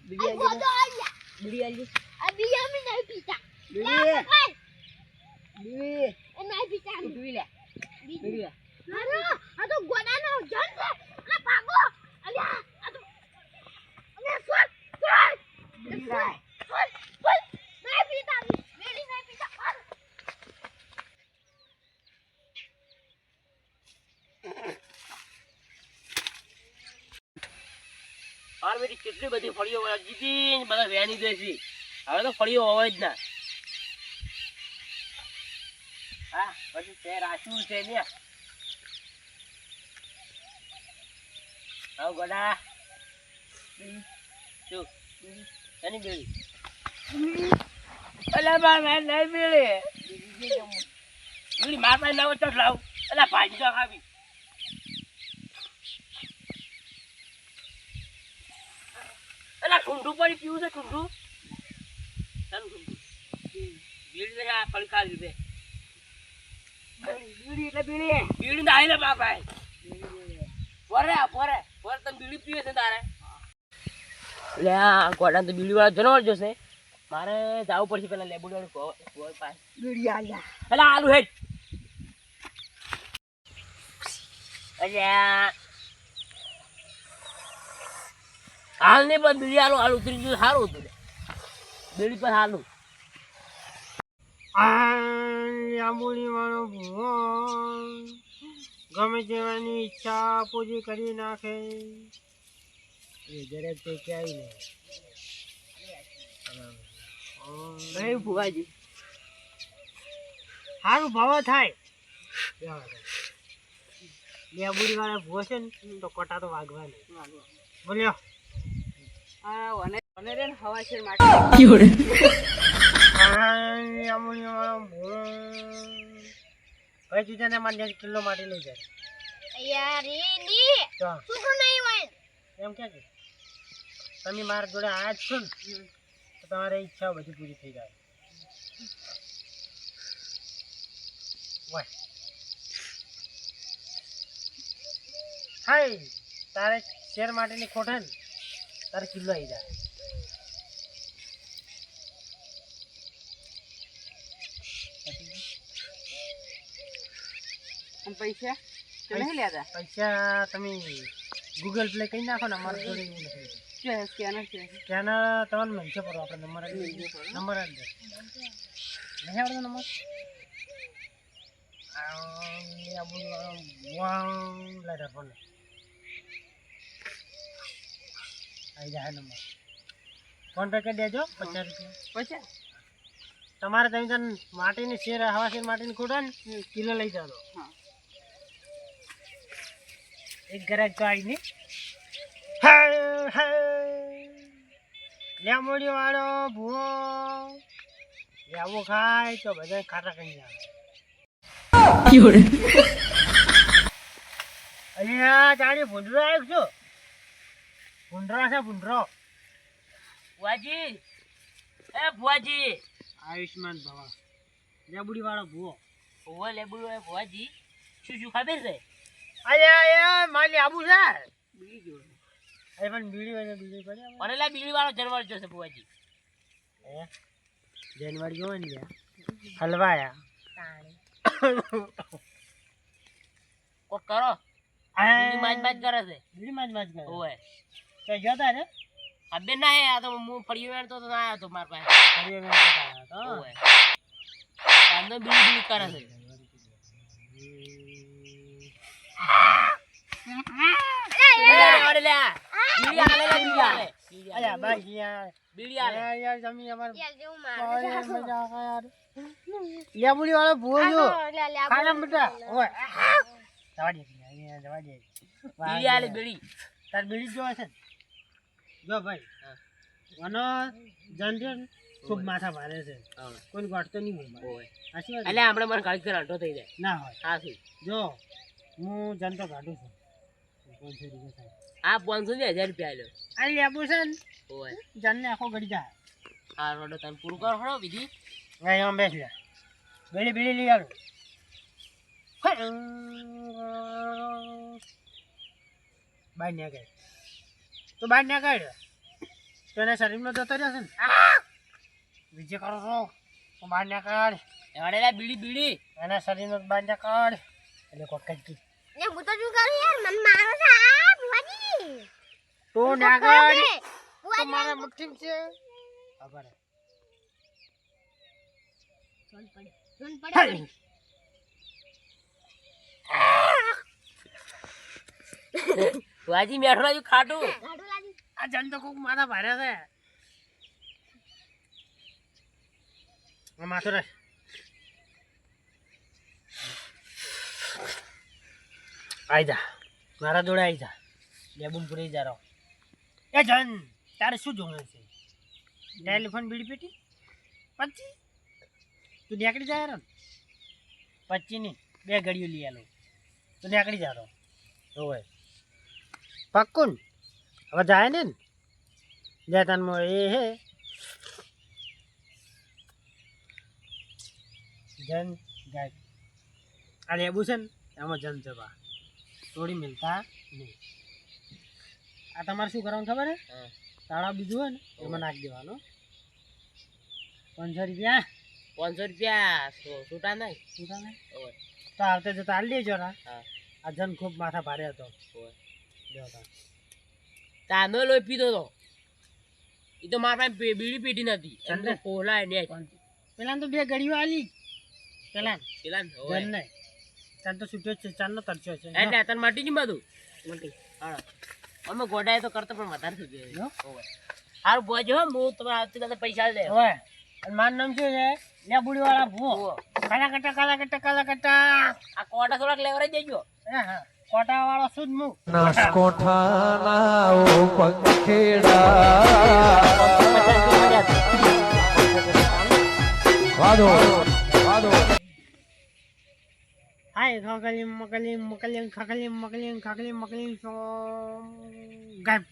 બીડી આલી અભી અમે નહીં પીતા બીડી બીડી એ નહીં પીતા પીવી લે બીડી આ તો ગોડાનો જન છે આ ભાગો અલ્યા આ તો અમે ફોન બીડી નહીં પીતા બીડી નહીં પીતા और मेरी कितनी बड़ी फड़ियों वाला जीती बड़ा व्यानी जैसी હવે તો ફળીઓ હોય જ ના હા પછી તે રાખ્યું છે ને આવ ગોડા જો એની બેડી અલા બા મે નહીં બેડી બેડી માર પાસે લાવ તો લાવ અલા ભાજી તો ખાવી અલા ઠુંડું પડી પીવું છે ઠુંડું બીડી ને ફળ ખાલી દે બીડી એટલે બીડી બીડી ના આઈને બાપા પોરે તમે બીડી પીવે છે તારે એટલે આ ગોડા તો બીડી વાળા જનવર જશે મારે જવું પડશે પેલા લેબુ વાળું પાસે બીડી આલ્યા એટલે આલુ હેડ અલ્યા હાલ ને પણ બીડી આલુ ઉતરી ગયું સારું હતું બેડી પર હાલું આંબુડી વાળો ભૂવો ગમે તેવાની ઈચ્છા પૂરી કરી નાખે એ દરેક તે ક્યાંય નહીં ભુવાજી સારું ભાવ થાય આંબુડી વાળા ભૂવો છે ને તો કોટા તો વાગવા નહીં બોલ્યો હવા છે ભાઈ તું ને મારે કિલો માટે લઈ જાય યાર ઈ શું કો નહીં હોય એમ કે તમે મારા જોડે આયા જ છો ને તો તમારી ઈચ્છા બધી પૂરી થઈ જાય વાહ હાય તારે શેર માટેની ખોટ હે ને તારે કિલો આવી જાય પૈસા નહીં લેતા પૈસા તમે ગૂગલ પ્લે કરી નાખો ને અમારે જોડે સ્કેનર છે સ્કેનર તમને મળશે પડો આપણે નંબર નંબર આપી દે નહીં આવડતો નંબર લેટર ફોન આવી જાય નંબર ફોન પે કરી દેજો 50 રૂપિયા પૈસા તમારે તમે તને માટીની શેર હવા શેર માટીની ખોટા ને કિલો લઈ જાઓ હા એક ગ્રાહક તો આવી ને લેમોડી વાળો ભૂવો લેવો ખાય તો બધા ખાટા કરી આવે અહીંયા જાણે ભૂંડરો આવ્યો છો ભૂંડરો છે ભૂંડરો ભુવાજી એ ભુવાજી આયુષ્માન ભવા લેબુડી વાળો ભૂવો ભુવા લેબુ ભુવાજી શું ખબર છે અલ્યા માલી આબુ છે બીડી જોડે અરે પણ બીડી હોય બીડી પડે મને લા બીડી વાળો જનવર જશે ભુવાજી જાનવર જો ને હલવાયા કોક કરો બીડી માજ કરે છે બીડી માજ કરે ઓય તે જોતા રે અબે ના હે આ તો હું ફળિયો વેણ તો ના આયો તો માર પાસે ફળિયો વેણ તો આયો તો ઓય આનો બીડી કરે છે અરે લે બીડી આલે અલ્યા ભાઈ યાર બીડી આલે યાર જમી અમાર યાર જેવું મજા આવે યાર લેબુડી વાળો ભૂવો જો ખાના બેટા ઓય જવા દે બીડી આલે બીડી તાર બીડી જો છે જો ભાઈ આનો જનરેન ખૂબ માથા મારે છે કોઈ ગોઠતો નહીં ઓય એટલે આપણે મને કાઢી કર અંટો થઈ જાય ના હોય હા સી જો હું જનતો કાઢું છું 500 રૂપિયા આ 500 રૂપિયા આલ્યો આ લેબુ છે ને ઓય જનને આખો ગડી જાય આ રોડો તને પૂરું કરો હળો બીજી અહીંયા બેસ લે બેડી લઈ આવો બાય ને ગઈ તો બાય ને ગઈ તો એના શરીરમાં જતો રહ્યો છે ને વિજય કરો છો તો બહાર ના કાઢ એવાડે લા બીડી બીડી એના શરીરનો બહાર ના કાઢ એટલે કોક કઈ ને હું તો શું કરું યાર મને મારો છે આ ભુવાજી તો ના કાઢ તો ભુવાજી મારા મુઠ્ઠી છે ખબર સોન પડે વાજી મેઠો રાજુ ખાટું ગાડો લાગી આ જન તો કોક માથા ભારે છે આ માથું રાખ આઈ જા મારા જોડે આઈ જા લેબુન પૂરી જા રહો એ જન તારે શું જોવે છે ટેલિફોન બીડી પેટી 25 તું નીકળી જાય ને 25 ની 2 ઘડીઓ લઈ આલો તું નીકળી જા રહો હોય પક્કું હવે જાય ને જતાનમાં એ હે જન ગાય આ લેબુ છે ને એમાં જન છે બા થોડી મિલતા નહીં આ તમારે શું કરવાનું ખબર હે તાળા બીજું હોય ને એમાં નાખી દેવાનું 500 રૂપિયા 500 રૂપિયા છૂટા નહીં છૂટા નહીં તો આવતે જતા હાલ દેજો ને હા આ જન ખૂબ માથા ભારે હતો તાનો લોહી પીધો તો એ તો મારા પાસે બીડી પેટી નથી એમ તો કોલા ને પેલા તો 2 ઘડીઓ આલી પેલા પેલા જન નહીં ચાલ તો છૂટ્યો છે ચાલનો તરસ્યો છે એટલે તને મટી ગયું બધું મટી હા અમે ગોડાય તો કરતો પણ વધારે થઈ ગયો હારું બોજો હું તમે આવતીકાલે પૈસા લે હવે અને મારું નામ શું છે લેબુડી વાળા ભૂવો કાલા કટા આ કોટા થોડાક લેવરાઈ દેજો હા કોટા વાળો શું હું નાસકોઠાના ઓ પંખેડા વાદો વાદો હાય ખકલી મકલી મકલી ખકલી મકલી ખકલી મકલી સો ગાયબ